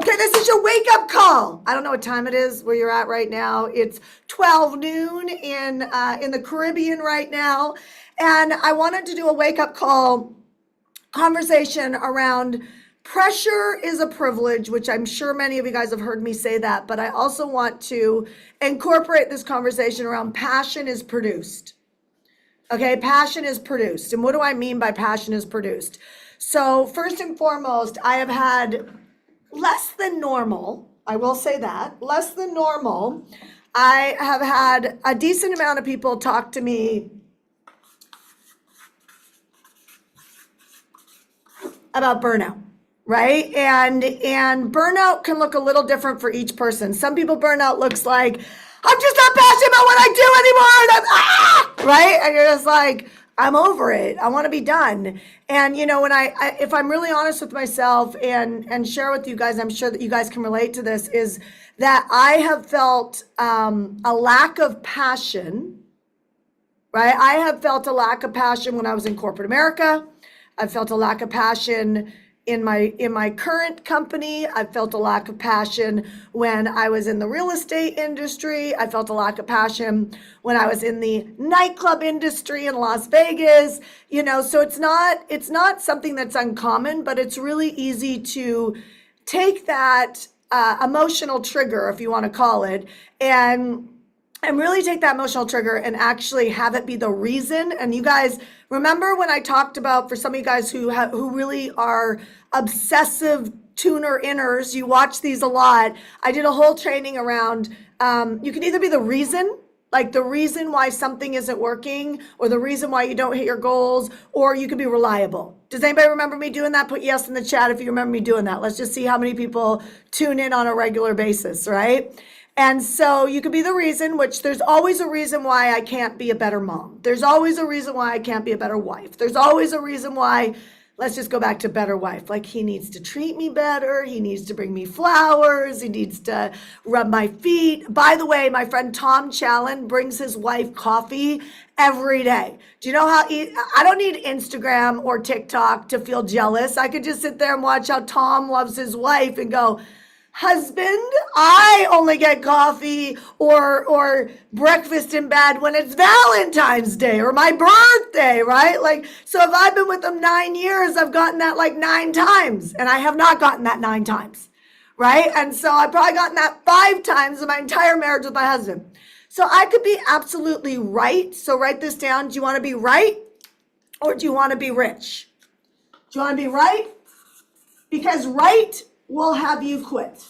Okay, this is your wake-up call. I don't know what time it is where you're at right now. It's 12 noon in the Caribbean right now. And I wanted to do a wake-up call conversation around pressure is a privilege, which I'm sure many of you guys have heard me say that, but I also want to incorporate this conversation around passion is produced. Okay, passion is produced. And what do I mean by passion is produced? So first and foremost, I have had less than normal, I will say that, less than normal. I have had a decent amount of people talk to me about burnout, right? And burnout can look a little different for each person. Some people burnout looks like, I'm just not passionate about what I do anymore, and right? And you're just like, I'm over it. I want to be done. And you know, when I if I'm really honest with myself and share with you guys, I'm sure that you guys can relate to this, is that I have felt a lack of passion, right? I have felt a lack of passion when I was in corporate America. I felt a lack of passion in my current company. I felt a lack of passion when I was in the real estate industry. I felt a lack of passion when I was in the nightclub industry in Las Vegas. You know, so it's not something that's uncommon, but it's really easy to take that emotional trigger, if you want to call it, and really take that emotional trigger and actually have it be the reason. And you guys remember when I talked about, for some of you guys who really are obsessive tuner inners, you watch these a lot. I did a whole training around, you can either be the reason, like the reason why something isn't working, or the reason why you don't hit your goals, or you can be reliable. Does anybody remember me doing that? Put yes in the chat if you remember me doing that. Let's just see how many people tune in on a regular basis, right? And so you could be the reason, which there's always a reason why I can't be a better mom. There's always a reason why I can't be a better wife. There's always a reason why, let's just go back to better wife. Like, he needs to treat me better. He needs to bring me flowers. He needs to rub my feet. By the way, my friend Tom Challen brings his wife coffee every day. Do you know how I don't need Instagram or TikTok to feel jealous. I could just sit there and watch how Tom loves his wife and go, husband, I only get coffee or breakfast in bed when it's Valentine's Day or my birthday, right? Like, so if I've been with them 9 years, I've gotten that like 9 times, and I have not gotten that 9 times, right? And so I've probably gotten that 5 times in my entire marriage with my husband. So I could be absolutely right. So write this down. Do you want to be right, or do you want to be rich? Do you want to be right? Because right will have you quit.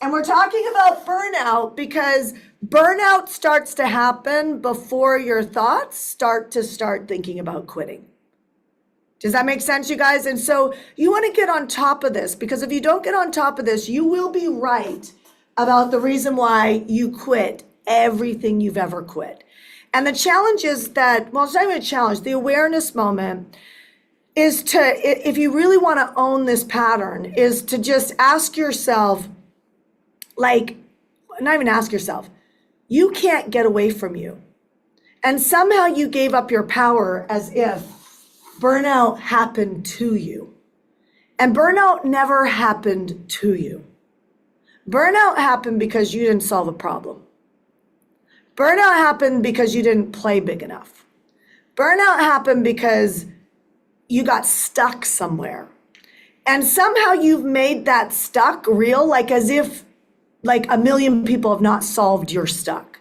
And we're talking about burnout because burnout starts to happen before your thoughts start thinking about quitting. Does that make sense, you guys? And so you want to get on top of this, because if you don't get on top of this, you will be right about the reason why you quit everything you've ever quit. And the challenge is that, well, it's not even a challenge, the awareness moment is to, if you really want to own this pattern, is to just ask yourself, like, not even ask yourself, you can't get away from you. And somehow you gave up your power as if burnout happened to you. And burnout never happened to you. Burnout happened because you didn't solve a problem. Burnout happened because you didn't play big enough. Burnout happened because you got stuck somewhere. And somehow you've made that stuck real, like as if like a million people have not solved your stuck.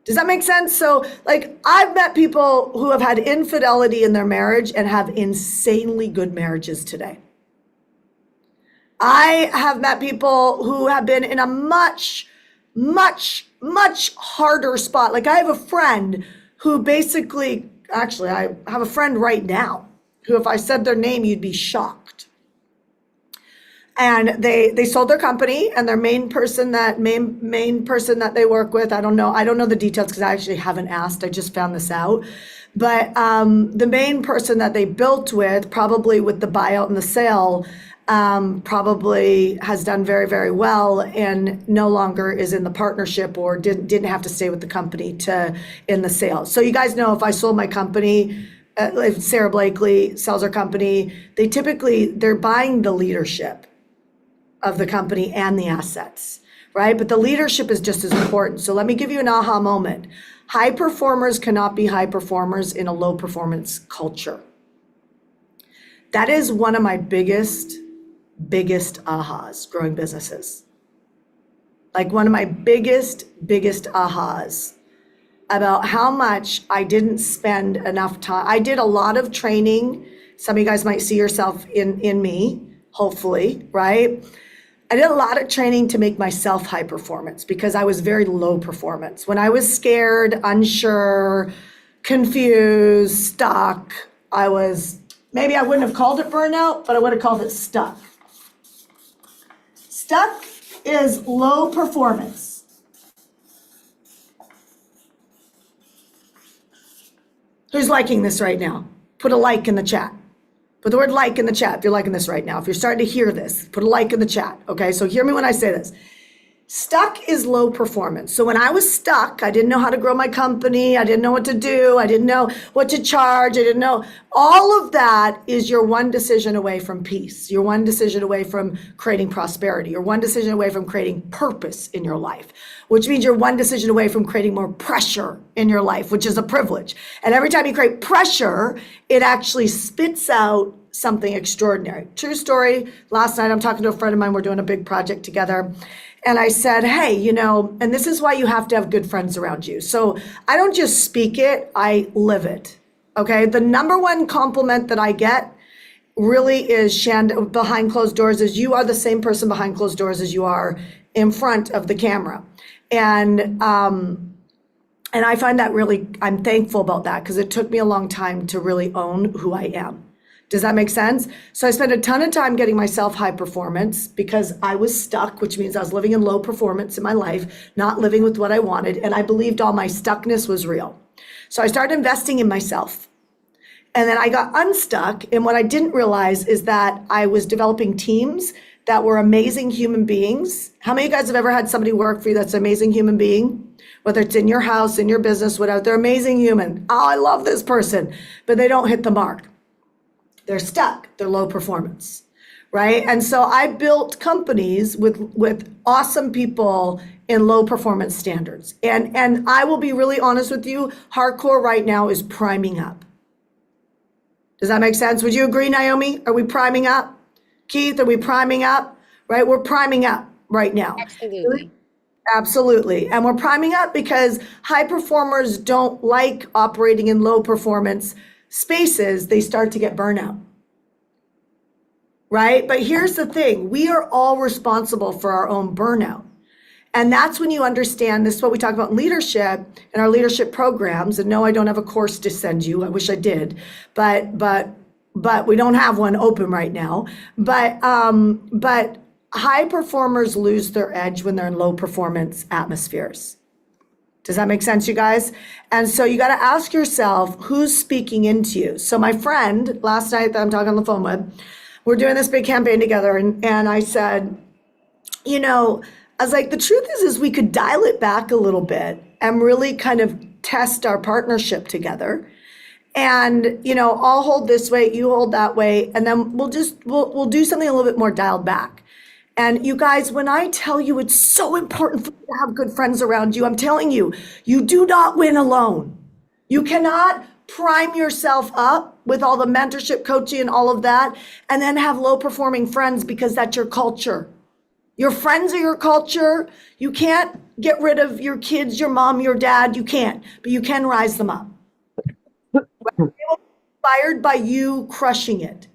Does that make sense? So like, I've met people who have had infidelity in their marriage and have insanely good marriages today. I have met people who have been in a much, much, much harder spot. Like, I have a friend who basically, actually, I have a friend right now who, if I said their name, you'd be shocked. And they sold their company, and their main person that they work with, I don't know the details because I actually haven't asked. I just found this out. But the main person that they built with, probably with the buyout and the sale, probably has done very, very well and no longer is in the partnership or didn't have to stay with the company in the sale. So you guys know, if I sold my company, if Sarah Blakely sells her company, they're buying the leadership. of the company and the assets, right? But the leadership is just as important. So let me give you an aha moment. High performers cannot be high performers in a low performance culture. That is one of my biggest ahas growing businesses. Like one of my biggest ahas about how much I didn't spend enough time. I did a lot of training. Some of you guys might see yourself in me, hopefully, right? I did a lot of training to make myself high performance because I was very low performance. When I was scared, unsure, confused, stuck, maybe I wouldn't have called it burnout, but I would have called it stuck. Stuck is low performance. Who's liking this right now? Put a like in the chat. Put the word like in the chat if you're liking this right now. If you're starting to hear this, put a like in the chat. Okay, so hear me when I say this. Stuck is low performance. So when I was stuck, I didn't know how to grow my company. I didn't know what to do. I didn't know what to charge. I didn't know. All of that is you're one decision away from peace. You're one decision away from creating prosperity. You're one decision away from creating purpose in your life, which means you're one decision away from creating more pressure in your life, which is a privilege. And every time you create pressure, it actually spits out something extraordinary. True story. Last night, I'm talking to a friend of mine. We're doing a big project together. And I said, hey, and this is why you have to have good friends around you. So I don't just speak it, I live it. Okay. The number one compliment that I get really is Shanda behind closed doors is you are the same person behind closed doors as you are in front of the camera. And I find that really, I'm thankful about that because it took me a long time to really own who I am. Does that make sense? So I spent a ton of time getting myself high performance because I was stuck, which means I was living in low performance in my life, not living with what I wanted. And I believed all my stuckness was real. So I started investing in myself. And then I got unstuck. And what I didn't realize is that I was developing teams that were amazing human beings. How many of you guys have ever had somebody work for you that's an amazing human being? Whether it's in your house, in your business, whatever, they're amazing human. Oh, I love this person, but they don't hit the mark. They're stuck, they're low performance, right? And so I built companies with awesome people in low performance standards. And I will be really honest with you, hardcore right now is priming up. Does that make sense? Would you agree, Naomi? Are we priming up? Keith, are we priming up? Right, we're priming up right now. Absolutely. Absolutely. And we're priming up because high performers don't like operating in low performance spaces. They start to get burnout. Right? But here's the thing. We are all responsible for our own burnout. And that's when you understand this is what we talk about in leadership and our leadership programs. And no, I don't have a course to send you. I wish I did. But we don't have one open right now. But high performers lose their edge when they're in low performance atmospheres. Does that make sense, you guys? And so you got to ask yourself, who's speaking into you? So my friend last night that I'm talking on the phone with, we're doing this big campaign together. And I said, I was like, the truth is we could dial it back a little bit and really kind of test our partnership together. And, I'll hold this way, you hold that way. And then we'll do something a little bit more dialed back. And you guys, when I tell you it's so important for you to have good friends around you, I'm telling you, you do not win alone. You cannot prime yourself up with all the mentorship, coaching, and all of that, and then have low performing friends because that's your culture. Your friends are your culture. You can't get rid of your kids, your mom, your dad. You can't, but you can rise them up. They will be inspired by you crushing it.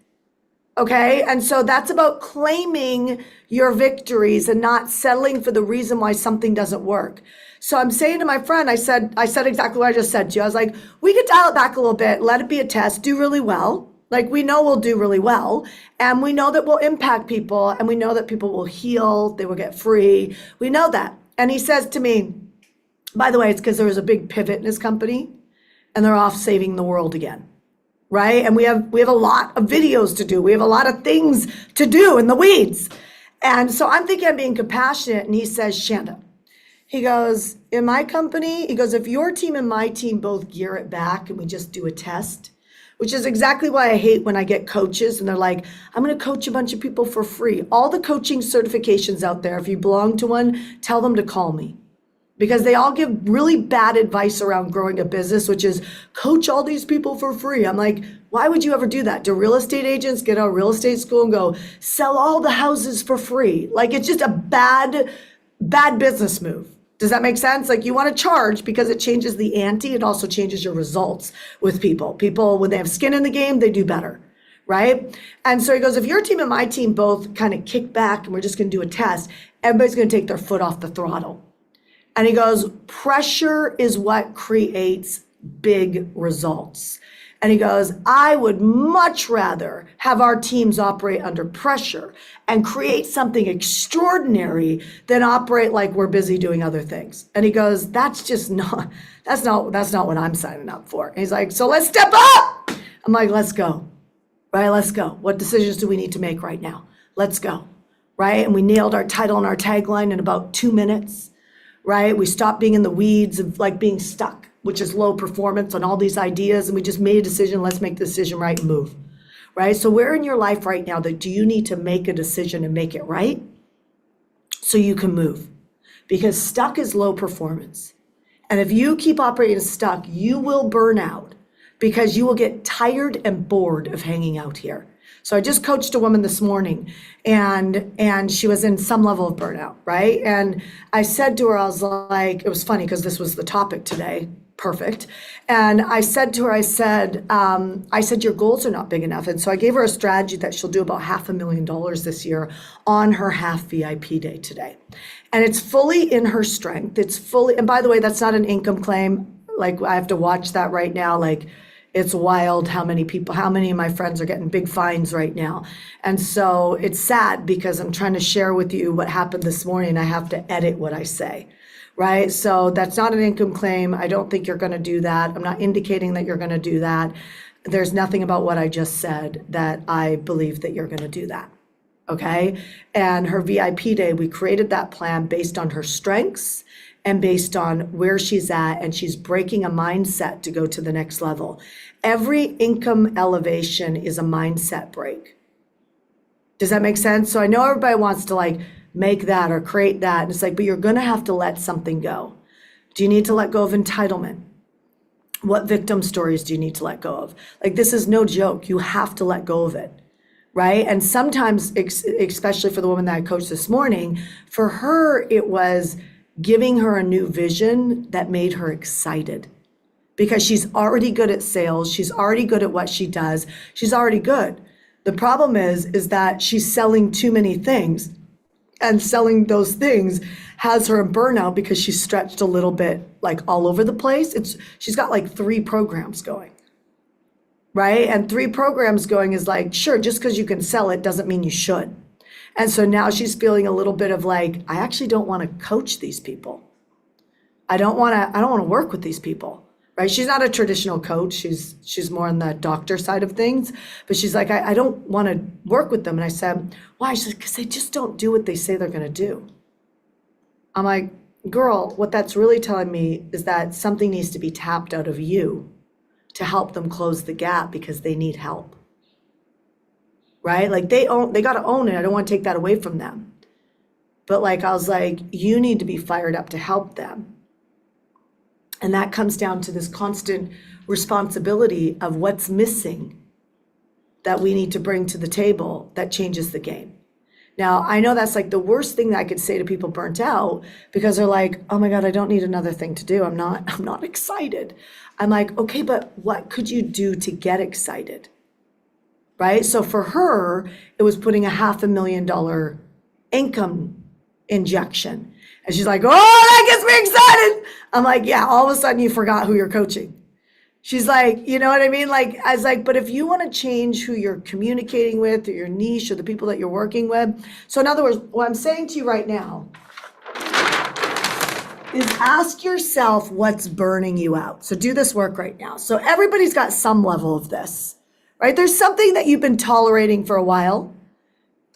Okay. And so that's about claiming your victories and not settling for the reason why something doesn't work. So I'm saying to my friend, I said exactly what I just said to you. I was like, we could dial it back a little bit, let it be a test, do really well. Like we know we'll do really well. And we know that we'll impact people and we know that people will heal. They will get free. We know that. And he says to me, by the way, it's because there was a big pivot in his company and they're off saving the world again. Right? And we have a lot of videos to do. We have a lot of things to do in the weeds. And so I'm thinking I'm being compassionate. And he says, Shanda, he goes, in my company, he goes, if your team and my team both gear it back and we just do a test, which is exactly why I hate when I get coaches and they're like, I'm going to coach a bunch of people for free. All the coaching certifications out there, if you belong to one, tell them to call me. Because they all give really bad advice around growing a business, which is coach all these people for free. I'm like, why would you ever do that? Do real estate agents get out of real estate school and go sell all the houses for free? Like, it's just a bad business move. Does that make sense? Like, you want to charge because it changes the ante. It also changes your results with people. People, when they have skin in the game, they do better, right? And so he goes, if your team and my team both kind of kick back and we're just going to do a test, everybody's going to take their foot off the throttle. And he goes, pressure is what creates big results. And he goes, I would much rather have our teams operate under pressure and create something extraordinary than operate like we're busy doing other things. And he goes, that's not what I'm signing up for. And he's like, so let's step up. I'm like, let's go, right? Let's go. What decisions do we need to make right now? Let's go, right? And we nailed our title and our tagline in about 2 minutes, right? We stopped being in the weeds of like being stuck, which is low performance on all these ideas. And we just made a decision. Let's make the decision right and move, right? So where in your life right now that do you need to make a decision and make it right so you can move? Because stuck is low performance. And if you keep operating stuck, you will burn out because you will get tired and bored of hanging out here. So I just coached a woman this morning and she was in some level of burnout, right? And I said to her, I was like, it was funny because this was the topic today. Perfect. And I said to her, I said, your goals are not big enough. And so I gave her a strategy that she'll do about $500,000 this year on her half VIP day today. And it's fully in her strength. It's fully, and by the way, that's not an income claim. Like I have to watch that right now. Like it's wild how many of my friends are getting big fines right now. And so it's sad because I'm trying to share with you what happened this morning. I have to edit what I say. Right? So that's not an income claim. I don't think you're going to do that. I'm not indicating that you're going to do that. There's nothing about what I just said that I believe that you're going to do that. Okay? And her VIP day, we created that plan based on her strengths and based on where she's at, and she's breaking a mindset to go to the next level. Every income elevation is a mindset break. Does that make sense? So I know everybody wants to like make that or create that. And it's like, but you're going to have to let something go. Do you need to let go of entitlement? What victim stories do you need to let go of? Like, this is no joke. You have to let go of it, right? And sometimes, especially for the woman that I coached this morning, for her, it was giving her a new vision that made her excited because she's already good at sales. She's already good at what she does. She's already good. The problem is that she's selling too many things. And selling those things has her in burnout because she's stretched a little bit like all over the place. She's got like 3 programs going, right? And 3 programs going is like, sure, just because you can sell it doesn't mean you should. And so now she's feeling a little bit of like, I actually don't want to coach these people. I don't want to work with these people. Right? She's not a traditional coach. She's more on the doctor side of things. But she's like, I don't want to work with them. And I said, why? She's like, because they just don't do what they say they're going to do. I'm like, girl, what that's really telling me is that something needs to be tapped out of you to help them close the gap because they need help. Right? Like they got to own it. I don't want to take that away from them. But like, I was like, you need to be fired up to help them. And that comes down to this constant responsibility of what's missing that we need to bring to the table that changes the game. Now, I know that's like the worst thing that I could say to people burnt out because they're like, oh my God, I don't need another thing to do. I'm not excited. I'm like, okay, but what could you do to get excited? Right? So for her, it was putting a $500,000 income injection. And she's like, oh, that gets me excited. I'm like, yeah, all of a sudden you forgot who you're coaching. She's like, you know what I mean? Like, I was like, but if you want to change who you're communicating with or your niche or the people that you're working with. So in other words, what I'm saying to you right now is ask yourself what's burning you out. So do this work right now. So everybody's got some level of this, right? There's something that you've been tolerating for a while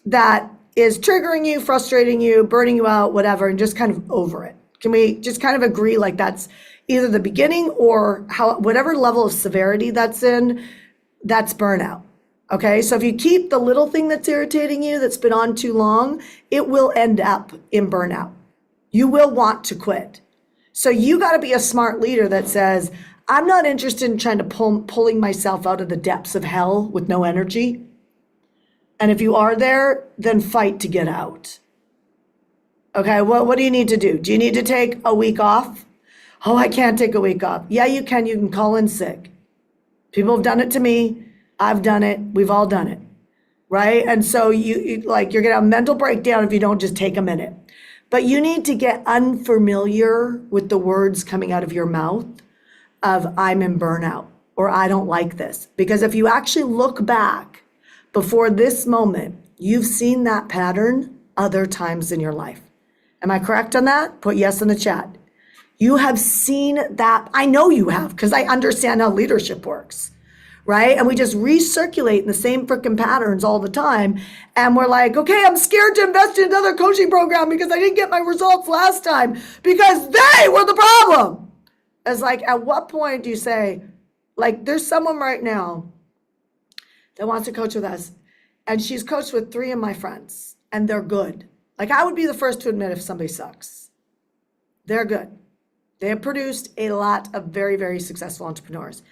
that is triggering you, frustrating you, burning you out, whatever, and just kind of over it. Can we just kind of agree like that's either the beginning or whatever level of severity that's in, That's burnout. Okay, so if you keep the little thing that's irritating you that's been on too long, it will end up in burnout. You will want to quit. So you got to be a smart leader that says, I'm not interested in trying to pulling myself out of the depths of hell with no energy. And if you are there, then fight to get out. Okay, what do you need to do? Do you need to take a week off? Oh, I can't take a week off. Yeah, you can. You can call in sick. People have done it to me. I've done it. We've all done it. Right? And so you're going to have a mental breakdown if you don't just take a minute. But you need to get unfamiliar with the words coming out of your mouth of I'm in burnout or I don't like this. Because if you actually look back before this moment, you've seen that pattern other times in your life. Am I correct on that? Put yes in the chat. You have seen that. I know you have because I understand how leadership works. Right? And we just recirculate in the same freaking patterns all the time. And we're like, okay, I'm scared to invest in another coaching program because I didn't get my results last time because they were the problem. It's like, at what point do you say, like, there's someone right now that wants to coach with us, and she's coached with 3 of my friends, and they're good. Like, I would be the first to admit if somebody sucks. They're good. They have produced a lot of very, very successful entrepreneurs.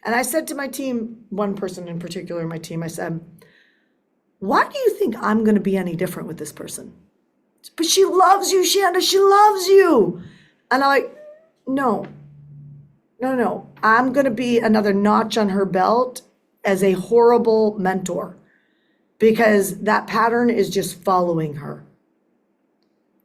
And I said to my team, one person in particular in my team, I said, why do you think I'm going to be any different with this person? But she loves you, Shanda, she loves you. And I'm like, no. I'm going to be another notch on her belt as a horrible mentor because that pattern is just following her.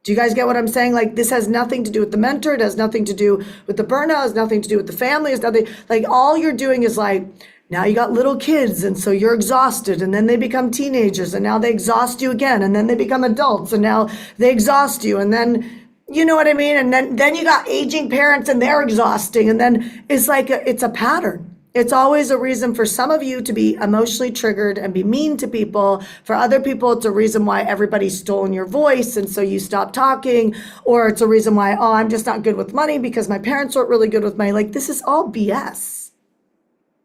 Do you guys get what I'm saying? Like, this has nothing to do with the mentor. It has nothing to do with the burnout. It has nothing to do with the family. It's nothing, like, all you're doing is like, now you got little kids and so you're exhausted and then they become teenagers and now they exhaust you again and then they become adults and now they exhaust you and then, you know what I mean? And then you got aging parents and they're exhausting and then it's like, it's a pattern. It's always a reason for some of you to be emotionally triggered and be mean to people. For other people, it's a reason why everybody's stolen your voice and so you stop talking. Or it's a reason why, oh, I'm just not good with money because my parents weren't really good with money. Like, this is all BS.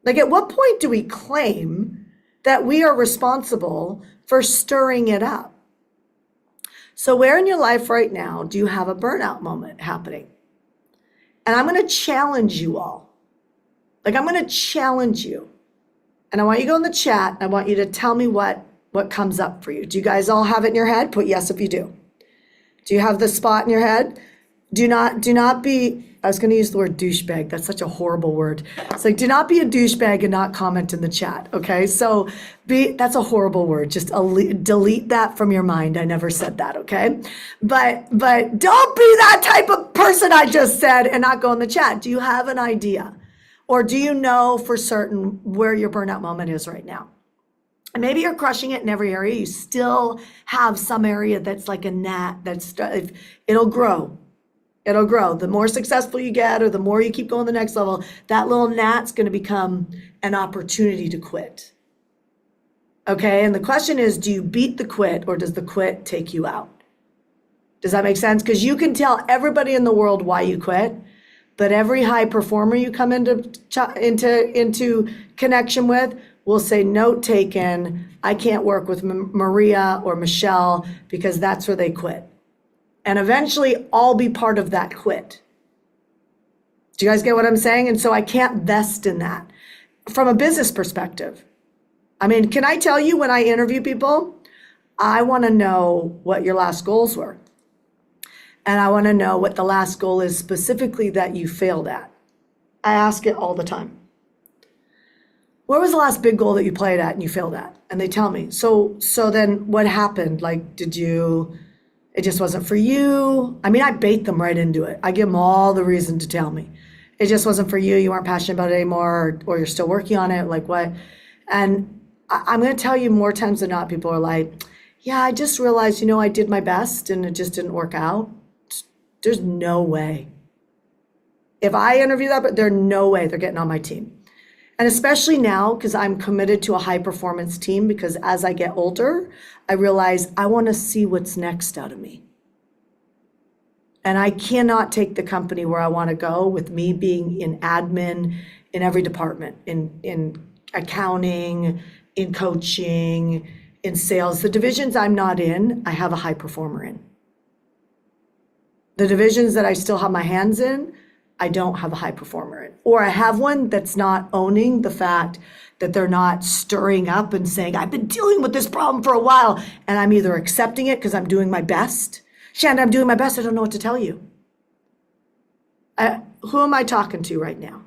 Like, at what point do we claim that we are responsible for stirring it up? So where in your life right now do you have a burnout moment happening? And I'm going to challenge you all. Like, I'm going to challenge you. And I want you to go in the chat. I want you to tell me what comes up for you. Do you guys all have it in your head? Put yes if you do. Do you have the spot in your head? Do not be, I was going to use the word douchebag. That's such a horrible word. It's like, do not be a douchebag and not comment in the chat. Okay. So that's a horrible word. Just delete that from your mind. I never said that. Okay. But don't be that type of person I just said and not go in the chat. Do you have an idea? Or do you know for certain where your burnout moment is right now? And maybe you're crushing it in every area. You still have some area that's like a gnat it'll grow. It'll grow. The more successful you get or the more you keep going to the next level, that little gnat's going to become an opportunity to quit. Okay? And the question is, do you beat the quit or does the quit take you out? Does that make sense? Because you can tell everybody in the world why you quit. But every high performer you come into connection with will say, note taken, I can't work with Maria or Michelle because that's where they quit. And eventually I'll be part of that quit. Do you guys get what I'm saying? And so I can't vest in that from a business perspective. I mean, can I tell you when I interview people, I want to know what your last goals were. And I want to know what the last goal is specifically that you failed at. I ask it all the time. Where was the last big goal that you played at and you failed at? And they tell me. So then what happened? Like, it just wasn't for you? I mean, I bait them right into it. I give them all the reason to tell me. It just wasn't for you. You weren't passionate about it anymore, or you're still working on it. Like what? And I'm going to tell you more times than not, people are like, yeah, I just realized, I did my best and it just didn't work out. There's no way. If I interview that, but there's no way they're getting on my team. And especially now, because I'm committed to a high performance team, because as I get older, I realize I want to see what's next out of me. And I cannot take the company where I want to go with me being in admin in every department, in accounting, in coaching, in sales. The divisions I'm not in, I have a high performer in. The divisions that I still have my hands in, I don't have a high performer in. Or I have one that's not owning the fact that they're not stirring up and saying, I've been dealing with this problem for a while, and I'm either accepting it because I'm doing my best. Shanda, I'm doing my best. I don't know what to tell you. Who am I talking to right now?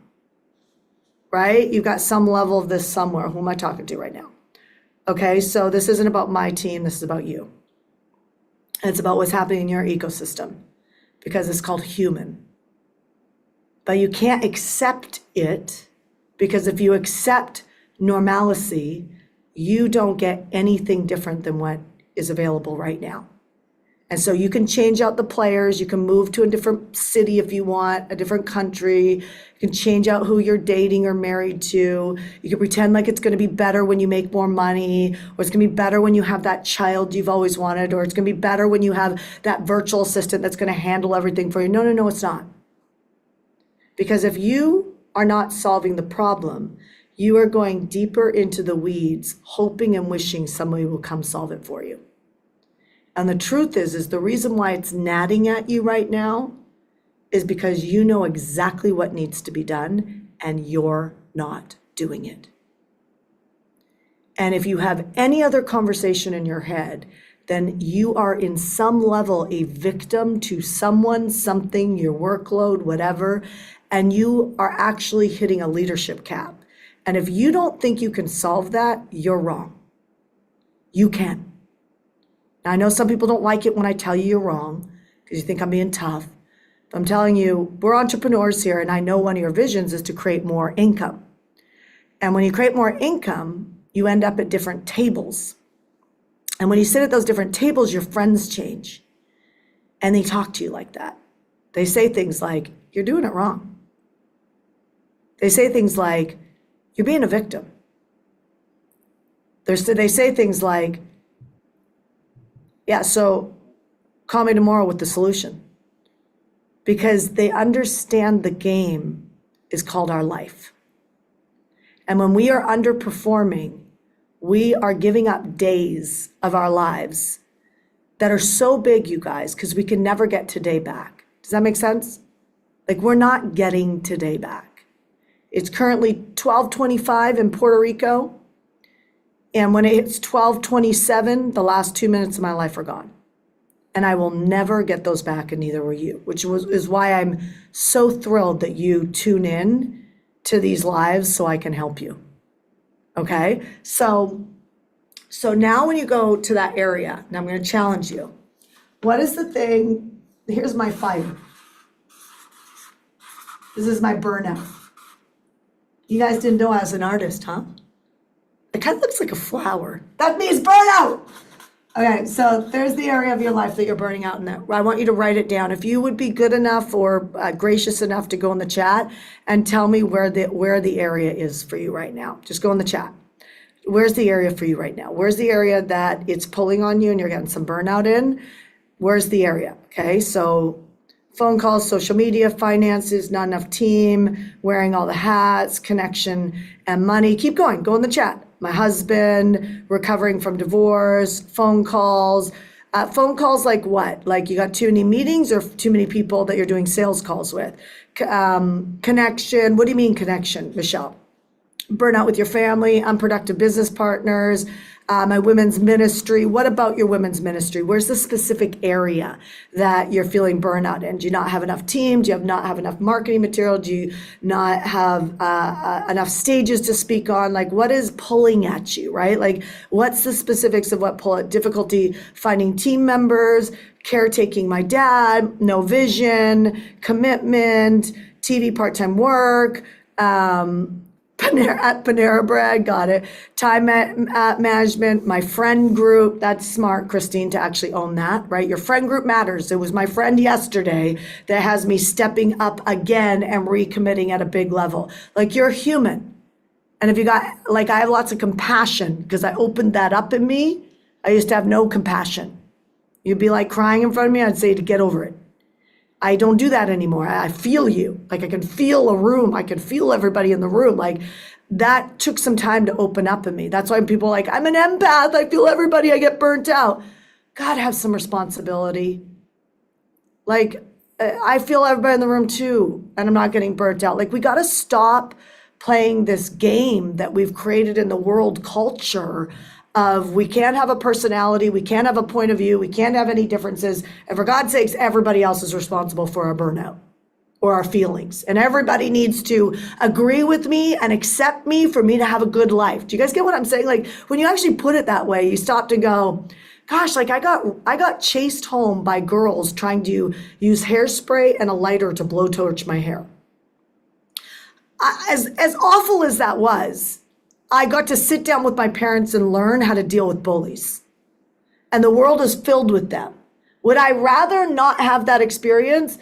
Right? You've got some level of this somewhere. Who am I talking to right now? Okay, so this isn't about my team. This is about you. It's about what's happening in your ecosystem because it's called human. But you can't accept it because if you accept normalcy, you don't get anything different than what is available right now. And so you can change out the players. You can move to a different city if you want, a different country. You can change out who you're dating or married to. You can pretend like it's going to be better when you make more money, or it's going to be better when you have that child you've always wanted, or it's going to be better when you have that virtual assistant that's going to handle everything for you. No, it's not. Because if you are not solving the problem, you are going deeper into the weeds, hoping and wishing somebody will come solve it for you. And the truth is the reason why it's gnatting at you right now is because you know exactly what needs to be done and you're not doing it. And if you have any other conversation in your head, then you are in some level a victim to someone, something, your workload, whatever, and you are actually hitting a leadership cap. And if you don't think you can solve that, you're wrong. You can. Now, I know some people don't like it when I tell you you're wrong because you think I'm being tough. But I'm telling you, we're entrepreneurs here, and I know one of your visions is to create more income. And when you create more income, you end up at different tables. And when you sit at those different tables, your friends change. And they talk to you like that. They say things like, you're doing it wrong. They say things like, you're being a victim. They say things like, yeah, so call me tomorrow with the solution. Because they understand the game is called our life. And when we are underperforming, we are giving up days of our lives that are so big, you guys, because we can never get today back. Does that make sense? Like, we're not getting today back. It's currently 12:25 in Puerto Rico. And when it hits 12:27, the last 2 minutes of my life are gone. And I will never get those back, and neither will you, is why I'm so thrilled that you tune in to these lives so I can help you. Okay? So now when you go to that area, and I'm going to challenge you, what is the thing? Here's my fire. This is my burnout. You guys didn't know I was an artist, huh? It kind of looks like a flower. That means burnout. Okay, so there's the area of your life that you're burning out in that. I want you to write it down. If you would be good enough or gracious enough to go in the chat and tell me where the area is for you right now. Just go in the chat. Where's the area for you right now? Where's the area that it's pulling on you and you're getting some burnout in? Where's the area? Okay, so phone calls, social media, finances, not enough team, wearing all the hats, connection, and money. Keep going. Go in the chat. My husband, recovering from divorce, phone calls. Phone calls like what? Like you got too many meetings or too many people that you're doing sales calls with? Connection. What do you mean connection, Michelle? Burnout with your family, unproductive business partners, my women's ministry. What about your women's ministry? Where's the specific area that you're feeling burnout in? Do you not have enough team? Do you not have enough marketing material? Do you not have enough stages to speak on? Like, what is pulling at you, right? Like, what's the specifics of what pull at? Difficulty finding team members, caretaking my dad, no vision, commitment, TV part-time work, Panera Bread, got it. Time management, my friend group. That's smart, Christine, to actually own that, right? Your friend group matters. It was my friend yesterday that has me stepping up again and recommitting at a big level. Like, you're human. And if you got, like, I have lots of compassion because I opened that up in me. I used to have no compassion. You'd be like crying in front of me. I'd say to get over it. I don't do that anymore. I feel you. Like, I can feel a room. I can feel everybody in the room. Like, that took some time to open up in me. That's why people are like, I'm an empath. I feel everybody. I get burnt out. God, have some responsibility. Like, I feel everybody in the room too, and I'm not getting burnt out. Like, we got to stop playing this game that we've created in the world culture of we can't have a personality, we can't have a point of view, we can't have any differences. And for God's sakes, everybody else is responsible for our burnout or our feelings. And everybody needs to agree with me and accept me for me to have a good life. Do you guys get what I'm saying? Like, when you actually put it that way, you stop to go, gosh, like I got chased home by girls trying to use hairspray and a lighter to blowtorch my hair. As awful as that was, I got to sit down with my parents and learn how to deal with bullies. And the world is filled with them. Would I rather not have that experience?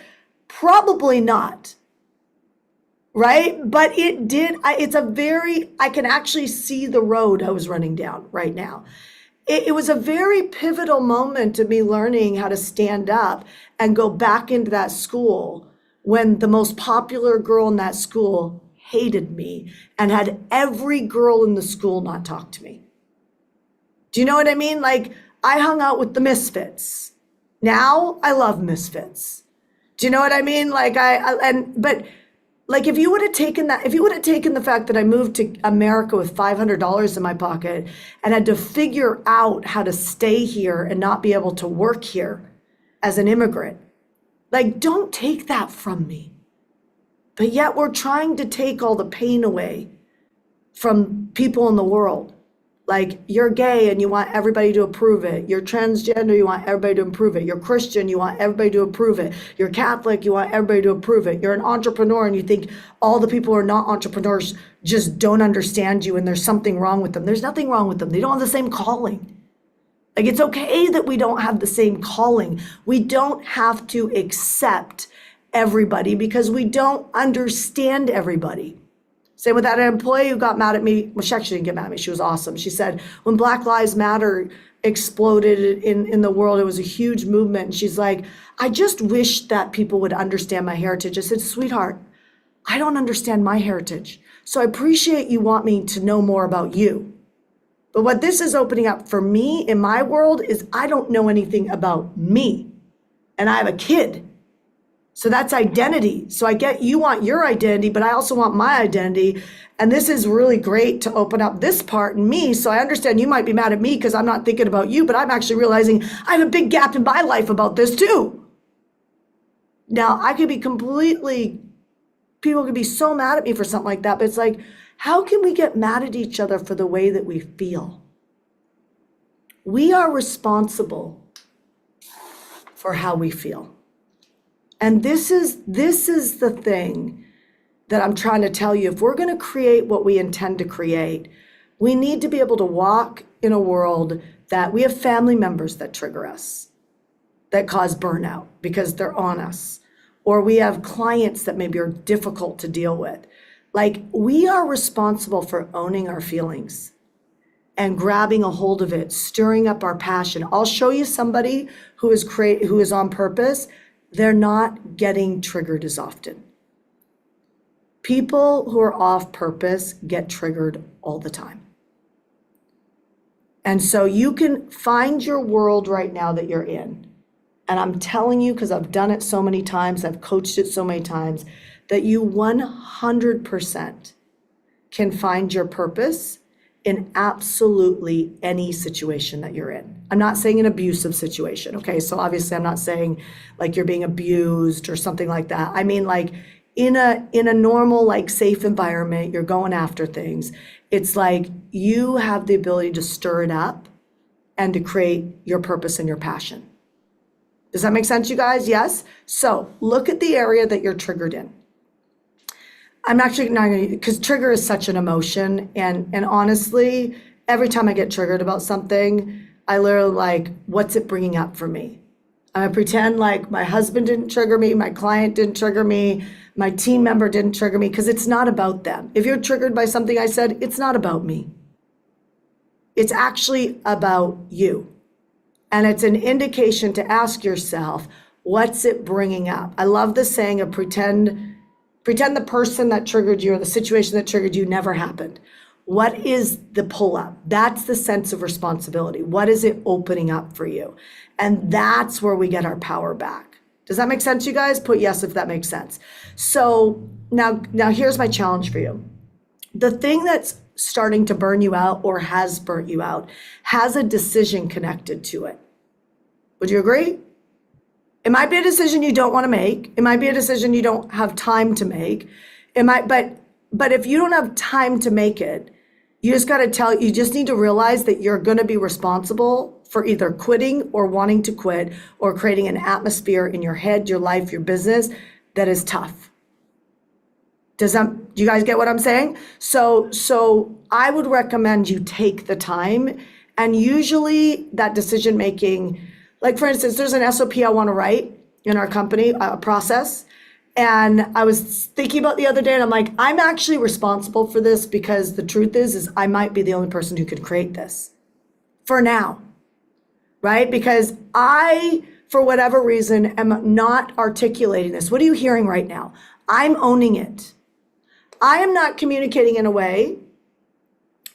Probably not. Right? But it did. I can actually see the road I was running down right now. It was a very pivotal moment to me learning how to stand up and go back into that school when the most popular girl in that school hated me and had every girl in the school not talk to me. Do you know what I mean? Like, I hung out with the misfits. Now I love misfits. Do you know what I mean? Like, but like, if you would have taken the fact that I moved to America with $500 in my pocket and had to figure out how to stay here and not be able to work here as an immigrant, like, don't take that from me. But yet we're trying to take all the pain away from people in the world. Like, you're gay and you want everybody to approve it. You're transgender, you want everybody to approve it. You're Christian, you want everybody to approve it. You're Catholic, you want everybody to approve it. You're an entrepreneur and you think all the people who are not entrepreneurs just don't understand you and there's something wrong with them. There's nothing wrong with them. They don't have the same calling. Like, it's okay that we don't have the same calling. We don't have to accept everybody because we don't understand everybody. Same with that employee who got mad at me. Well, she actually didn't get mad at me. She was awesome. She said, when Black Lives Matter exploded in the world, it was a huge movement. And she's like, I just wish that people would understand my heritage. I said, sweetheart, I don't understand my heritage. So I appreciate you want me to know more about you. But what this is opening up for me in my world is I don't know anything about me. And I have a kid. So that's identity. So I get you want your identity, but I also want my identity. And this is really great to open up this part in me. So I understand you might be mad at me because I'm not thinking about you, but I'm actually realizing I have a big gap in my life about this too. Now, I could be people could be so mad at me for something like that, but it's like, how can we get mad at each other for the way that we feel? We are responsible for how we feel. And this is the thing that I'm trying to tell you. If we're going to create what we intend to create, we need to be able to walk in a world that we have family members that trigger us, that cause burnout because they're on us, or we have clients that maybe are difficult to deal with. Like, we are responsible for owning our feelings and grabbing a hold of it, stirring up our passion. I'll show you somebody who is on purpose. They're not getting triggered as often. People who are off purpose get triggered all the time. And so you can find your world right now that you're in. And I'm telling you, because I've done it so many times, I've coached it so many times, that you 100% can find your purpose in absolutely any situation that you're in. I'm not saying an abusive situation, okay? So obviously I'm not saying like you're being abused or something like that. I mean, like in a normal, like safe environment, you're going after things. It's like you have the ability to stir it up and to create your purpose and your passion. Does that make sense, you guys? Yes? So look at the area that you're triggered in. I'm actually not going to, because trigger is such an emotion. And honestly, every time I get triggered about something, I literally like, what's it bringing up for me? I pretend like my husband didn't trigger me, my client didn't trigger me, my team member didn't trigger me, because it's not about them. If you're triggered by something I said, it's not about me. It's actually about you. And it's an indication to ask yourself, what's it bringing up? I love the saying of pretend Pretend the person that triggered you or the situation that triggered you never happened. What is the pull up? That's the sense of responsibility. What is it opening up for you? And that's where we get our power back. Does that make sense, you guys? Put yes if that makes sense. So now here's my challenge for you. The thing that's starting to burn you out or has burnt you out has a decision connected to it. Would you agree? It might be a decision you don't want to make. It might be a decision you don't have time to make. It might, but if you don't have time to make it, you just need to realize that you're going to be responsible for either quitting or wanting to quit or creating an atmosphere in your head, your life, your business that is tough. Do you guys get what I'm saying? So I would recommend you take the time, and usually that decision making, like for instance, there's an SOP I want to write in our company, a process. And I was thinking about the other day and I'm like, I'm actually responsible for this because the truth is I might be the only person who can create this for now, right? Because I, for whatever reason, am not articulating this. What are you hearing right now? I'm owning it. I am not communicating in a way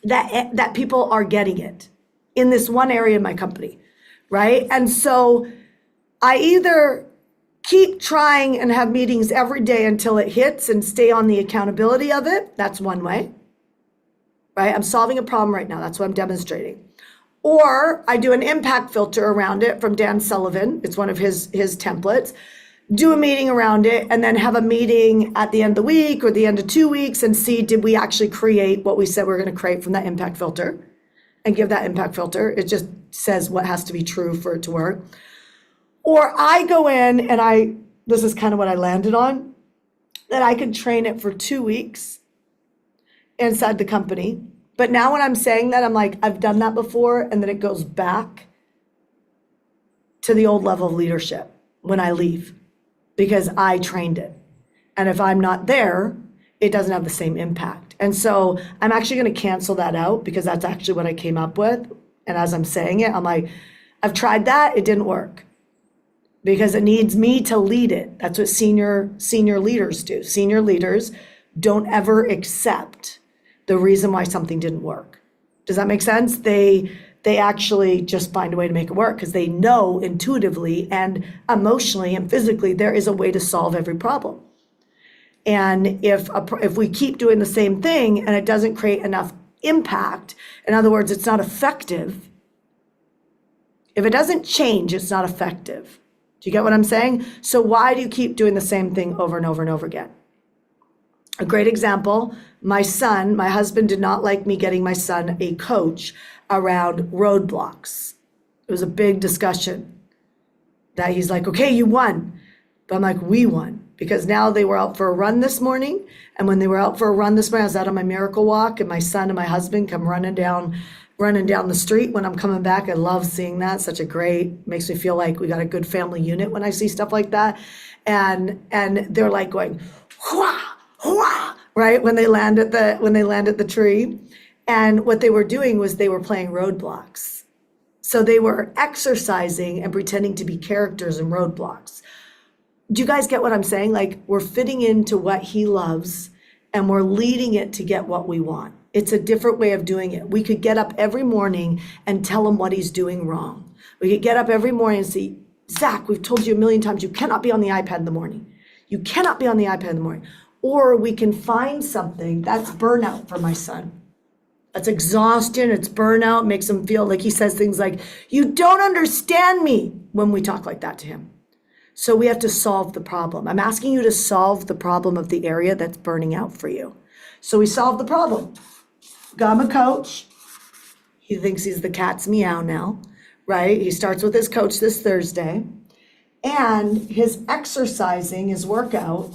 that people are getting it in this one area of my company, right? And so I either keep trying and have meetings every day until it hits and stay on the accountability of it. That's one way, right? I'm solving a problem right now. That's what I'm demonstrating. Or I do an impact filter around it from Dan Sullivan. It's one of his templates. Do a meeting around it and then have a meeting at the end of the week or the end of 2 weeks and see, did we actually create what we said we're going to create from that impact filter, and give that impact filter. It just says what has to be true for it to work. Or I go in and this is kind of what I landed on, that I could train it for 2 weeks inside the company. But now when I'm saying that, I'm like, I've done that before, and then it goes back to the old level of leadership when I leave, because I trained it. And if I'm not there, it doesn't have the same impact. And so I'm actually going to cancel that out because that's actually what I came up with. And as I'm saying it, I'm like, I've tried that. It didn't work because it needs me to lead it. That's what senior leaders do. Senior leaders don't ever accept the reason why something didn't work. Does that make sense? They actually just find a way to make it work because they know intuitively and emotionally and physically there is a way to solve every problem. And if we keep doing the same thing and it doesn't create enough impact, in other words, it's not effective. If it doesn't change, it's not effective. Do you get what I'm saying? So why do you keep doing the same thing over and over and over again? A great example, my husband did not like me getting my son a coach around roadblocks. It was a big discussion that he's like, okay, you won. But I'm like, we won. Because now they were out for a run this morning. And when they were out for a run this morning, I was out on my miracle walk and my son and my husband come running down the street when I'm coming back. I love seeing that. Makes me feel like we got a good family unit when I see stuff like that. And they're like going, hua, hua, right? When they land at the tree. And what they were doing was they were playing roadblocks. So they were exercising and pretending to be characters in roadblocks. Do you guys get what I'm saying? Like, we're fitting into what he loves and we're leading it to get what we want. It's a different way of doing it. We could get up every morning and tell him what he's doing wrong. We could get up every morning and say, Zach, we've told you a million times, you cannot be on the iPad in the morning. You cannot be on the iPad in the morning. Or we can find something that's burnout for my son. That's exhaustion, it's burnout, makes him feel like he says things like, you don't understand me, when we talk like that to him. So we have to solve the problem. I'm asking you to solve the problem of the area that's burning out for you. So we solve the problem. Got him a coach. He thinks he's the cat's meow now, right? He starts with his coach this Thursday. And his exercising, his workout,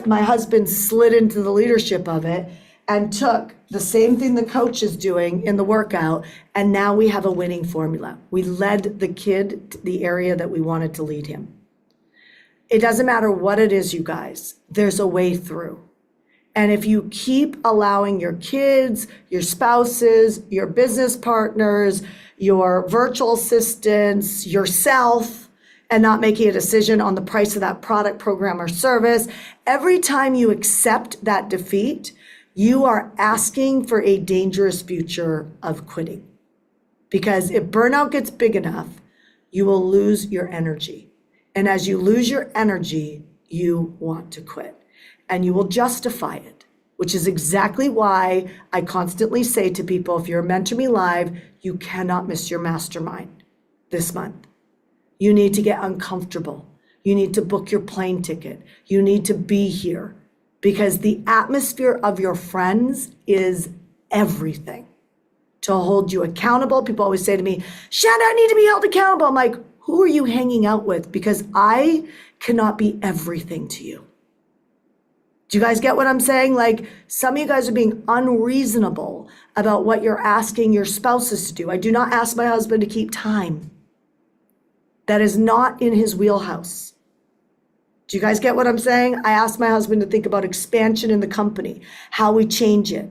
my husband slid into the leadership of it and took the same thing the coach is doing in the workout, and now we have a winning formula. We led the kid to the area that we wanted to lead him. It doesn't matter what it is, you guys. There's a way through. And if you keep allowing your kids, your spouses, your business partners, your virtual assistants, yourself, and not making a decision on the price of that product, program, or service. Every time you accept that defeat, you are asking for a dangerous future of quitting. Because if burnout gets big enough, you will lose your energy. And as you lose your energy, you want to quit. And you will justify it, which is exactly why I constantly say to people, if you're a Mentor Me Live, you cannot miss your mastermind this month. You need to get uncomfortable. You need to book your plane ticket. You need to be here because the atmosphere of your friends is everything to hold you accountable. People always say to me, Shanna, I need to be held accountable. I'm like, who are you hanging out with? Because I cannot be everything to you. Do you guys get what I'm saying? Like, some of you guys are being unreasonable about what you're asking your spouses to do. I do not ask my husband to keep time. That is not in his wheelhouse. Do you guys get what I'm saying? I asked my husband to think about expansion in the company, how we change it,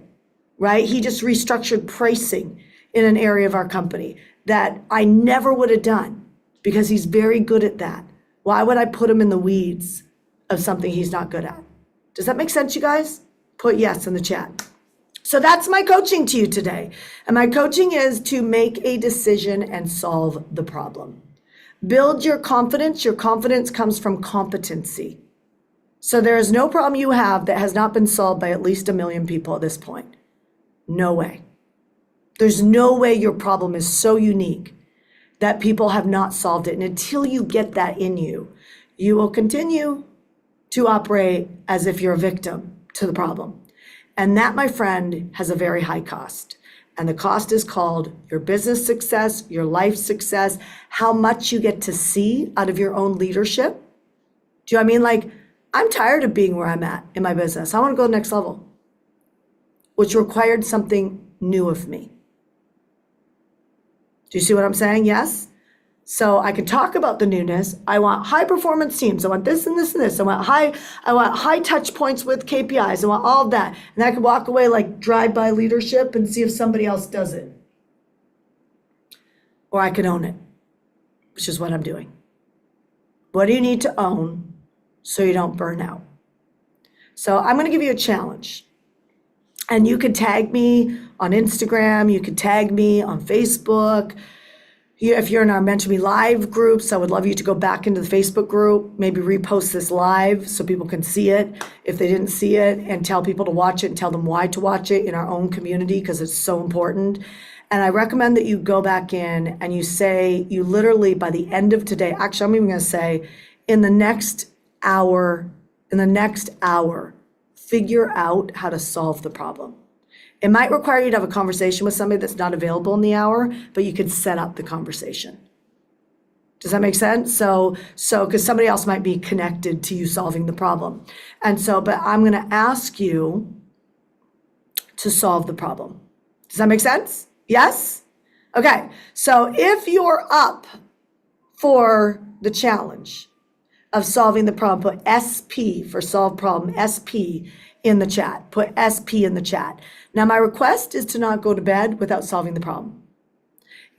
right? He just restructured pricing in an area of our company that I never would have done because he's very good at that. Why would I put him in the weeds of something he's not good at? Does that make sense, you guys? Put yes in the chat. So that's my coaching to you today. And my coaching is to make a decision and solve the problem. Build your confidence. Your confidence comes from competency. So there is no problem you have that has not been solved by at least 1 million people at this point. No way. There's no way your problem is so unique that people have not solved it. And until you get that in you, you will continue to operate as if you're a victim to the problem. And that, my friend, has a very high cost. And the cost is called your business success, your life success, how much you get to see out of your own leadership. Do you know what I mean? Like, I'm tired of being where I'm at in my business. I want to go to the next level, which required something new of me. Do you see what I'm saying? Yes? So I can talk about the newness. I want high performance teams. I want this and this and this. I want high touch points with KPIs. I want all of that. And I can walk away like drive-by leadership and see if somebody else does it. Or I can own it, which is what I'm doing. What do you need to own so you don't burn out? So I'm going to give you a challenge. And you could tag me on Instagram. You could tag me on Facebook. If you're in our Mentor Me Live groups, I would love you to go back into the Facebook group, maybe repost this live so people can see it if they didn't see it, and tell people to watch it and tell them why to watch it in our own community because it's so important. And I recommend that you go back in and you say, you literally by the end of today, actually I'm even going to say in the next hour, figure out how to solve the problem. It might require you to have a conversation with somebody that's not available in the hour, but you could set up the conversation. Does that make sense? So, because somebody else might be connected to you solving the problem. And so, but I'm going to ask you to solve the problem. Does that make sense? Yes? Okay. So if you're up for the challenge of solving the problem, put SP for solve problem, SP in the chat. Put SP in the chat. Now, my request is to not go to bed without solving the problem.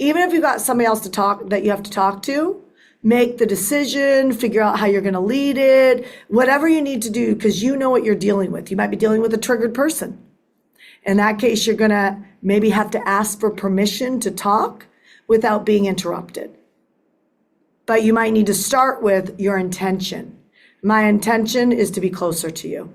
Even if you've got somebody else to talk that you have to talk to, make the decision, figure out how you're going to lead it, whatever you need to do, because you know what you're dealing with. You might be dealing with a triggered person. In that case, you're going to maybe have to ask for permission to talk without being interrupted. But you might need to start with your intention. My intention is to be closer to you.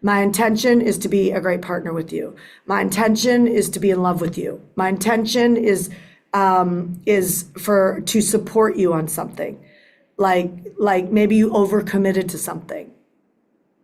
My intention is to be a great partner with you. My intention is to be in love with you. My intention is to support you on something. Like maybe you overcommitted to something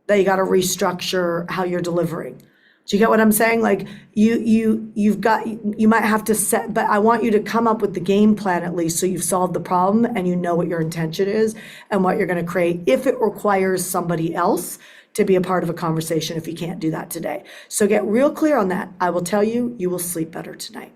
that you got to restructure how you're delivering. Do you get what I'm saying? Like you might have to set, but I want you to come up with the game plan at least so you've solved the problem and you know what your intention is and what you're going to create if it requires somebody else to be a part of a conversation if you can't do that today. So get real clear on that. I will tell you, you will sleep better tonight.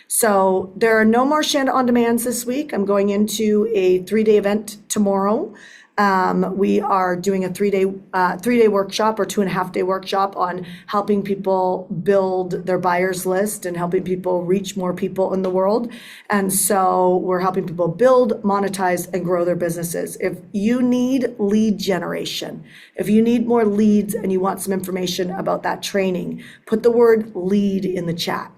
So there are no more Shanda On Demands this week. I'm going into a 3-day event tomorrow We are doing a three-day workshop or 2.5-day workshop on helping people build their buyers list and helping people reach more people in the world. And so we're helping people build, monetize, and grow their businesses. If you need lead generation, if you need more leads and you want some information about that training, put the word lead in the chat.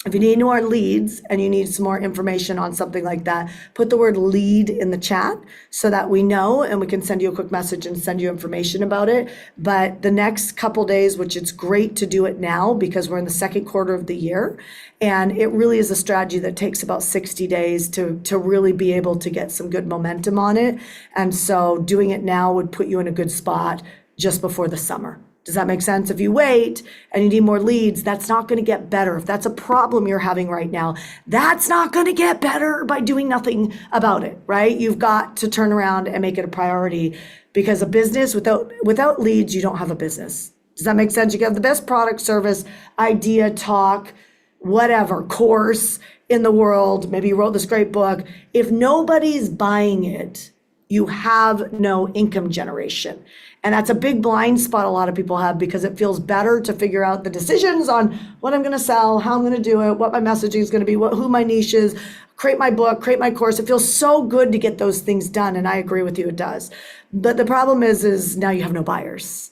If you need more leads and you need some more information on something like that, put the word lead in the chat so that we know and we can send you a quick message and send you information about it. But the next couple days, which it's great to do it now because we're in the second quarter of the year, and it really is a strategy that takes about 60 days to really be able to get some good momentum on it. And so doing it now would put you in a good spot just before the summer. Does that make sense? If you wait and you need more leads, that's not going to get better. If that's a problem you're having right now, that's not going to get better by doing nothing about it, right? You've got to turn around and make it a priority because a business without leads, you don't have a business. Does that make sense? You can have the best product, service, idea, talk, whatever, course in the world. Maybe you wrote this great book. If nobody's buying it, you have no income generation. And that's a big blind spot a lot of people have because it feels better to figure out the decisions on what I'm going to sell, how I'm going to do it, what my messaging is going to be, who my niche is, create my book, create my course. It feels so good to get those things done. And I agree with you, it does. But the problem is now you have no buyers,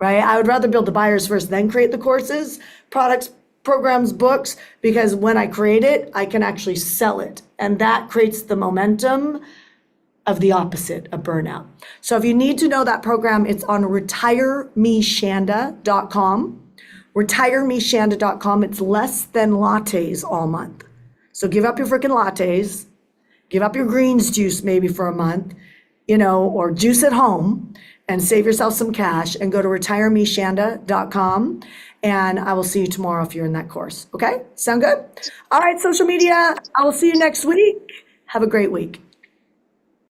right? I would rather build the buyers first, then create the courses, products, programs, books, because when I create it, I can actually sell it. And that creates the momentum of the opposite of burnout. So if you need to know that program, it's on retiremeshanda.com. Retiremeshanda.com. It's less than lattes all month. So give up your freaking lattes, give up your greens juice maybe for a month, or juice at home and save yourself some cash and go to retiremeshanda.com. And I will see you tomorrow if you're in that course. Okay? Sound good? All right, social media. I will see you next week. Have a great week.